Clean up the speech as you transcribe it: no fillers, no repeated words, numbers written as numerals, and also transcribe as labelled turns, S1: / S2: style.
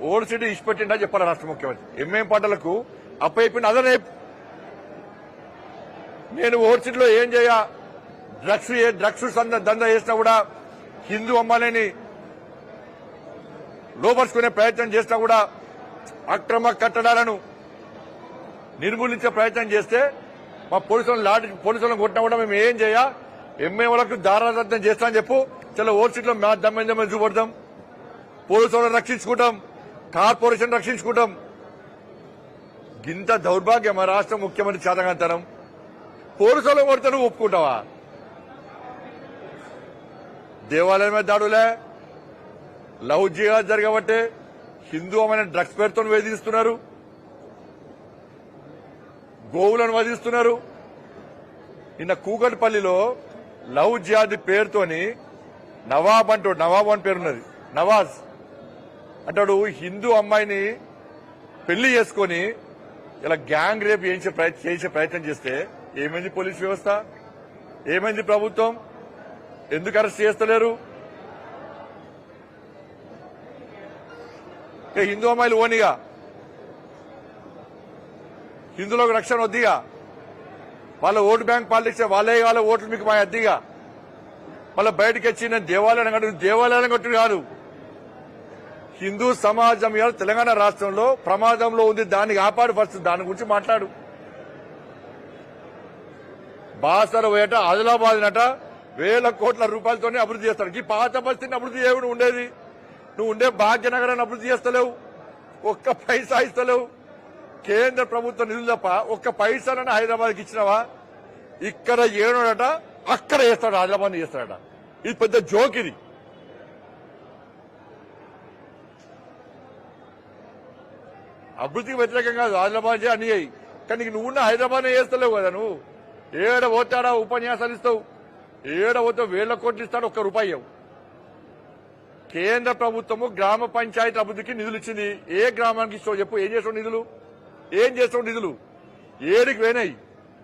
S1: Old city ఇచ్చిపెట్టిండా చెప్పాలి రాష్ట్ర ముఖ్యమంత్రి. ఎంఏం పంటలకు అప్పయిపోయిన అదనే నేను ఓల్డ్ సిటీలో ఏం చేయ డ్రగ్స్ దందా చేసినా కూడా హిందూ అమ్మాయిని లోపరుచుకునే ప్రయత్నం చేసినా కూడా అక్రమ కట్టడాలను నిర్మూలించే ప్రయత్నం చేస్తే మా పోలీసులను కొట్టినా కూడా మేము ఏం చేయ ఎంఏ వాళ్ళకు దారాదత్తం చేస్తామని చెప్పు. చాలా ఓల్డ్ సిటీలో మా దమ్మ చూపడతాం, పోలీసులను రక్షించుకుంటాం, కార్పొరేషన్ రక్షించుకుంటాం. గింత దౌర్భాగ్యం మా రాష్ట్ర ముఖ్యమంత్రి చేతగాంతరం. పోలీసులను కొడితే నువ్వు ఒప్పుకుంటావా? దేవాలయం మీద దాడులే, లవ్ జిహాద్ జరగబట్టే హిందూ అమైన డ్రగ్స్ పేరుతో వేధిస్తున్నారు, గోవులను వధిస్తున్నారు. నిన్న కూకట్పల్లిలో లవ్ జిహాద్ పేరుతోని నవాబ్ అని పేరున్నది, నవాజ్ అంటాడు. హిందూ అమ్మాయిని పెళ్లి చేసుకుని ఇలా గ్యాంగ్ రేప్ చేసే ప్రయత్నం చేస్తే ఏమైంది పోలీస్ వ్యవస్థ, ఏమైంది ప్రభుత్వం? ఎందుకు అరెస్ట్ చేస్తలేరు? హిందూ అమ్మాయిలు ఓనిగా, హిందువులకు రక్షణ వద్దిగా, వాళ్ళ ఓటు బ్యాంక్ పాలిటిక్స్ వాళ్ళే వాళ్ళ ఓట్లు మీకు మా అద్దిగా. మళ్ళీ బయటకు వచ్చి నేను దేవాలయాన్ని కట్టు కాదు. హిందూ సమాజం ఇవాళ తెలంగాణ రాష్ట్రంలో ప్రమాదంలో ఉంది, దాన్ని కాపాడు. ఫస్ట్ దాని గురించి మాట్లాడు. బాసర వేట ఆదిలాబాద్ నట వేల కోట్ల రూపాయలతోనే అభివృద్ధి చేస్తాడు. ఈ పాత పరిస్థితిని అభివృద్ధి చేయడం ఉండేది. నువ్వు ఉండే భాగ్యనగరాన్ని అభివృద్ధి చేస్తలేవు, ఒక్క పైసా ఇస్తలేవు. కేంద్ర ప్రభుత్వ నిధులు తప్ప ఒక్క పైసానైనా హైదరాబాద్కి ఇచ్చినావా? ఇక్కడ ఏడోడట అక్కడ చేస్తాడు, ఆదిలాబాద్ చేస్తాడట. ఇది పెద్ద జోక్. ఇది అభివృద్ధికి వ్యతిరేకంగా ఆదిలాబాద్ అన్ని అయ్యి, కానీ నువ్వున్న హైదరాబాద్ చేస్తలేవు కదా. నువ్వు ఏడ పోతాడా ఉపన్యాసాలు ఇస్తావు, ఏడ పోతే వేల కోట్లు ఇస్తాడు, ఒక్క రూపాయి ఇవ్వవు. కేంద్ర ప్రభుత్వము గ్రామ పంచాయతీ అభివృద్ధికి నిధులు ఇచ్చింది. ఏ గ్రామానికి ఇస్తావు చెప్పు? ఏం చేస్తావు నిధులు? ఏం చేస్తావు నిధులు? ఏడికి పోయినాయి?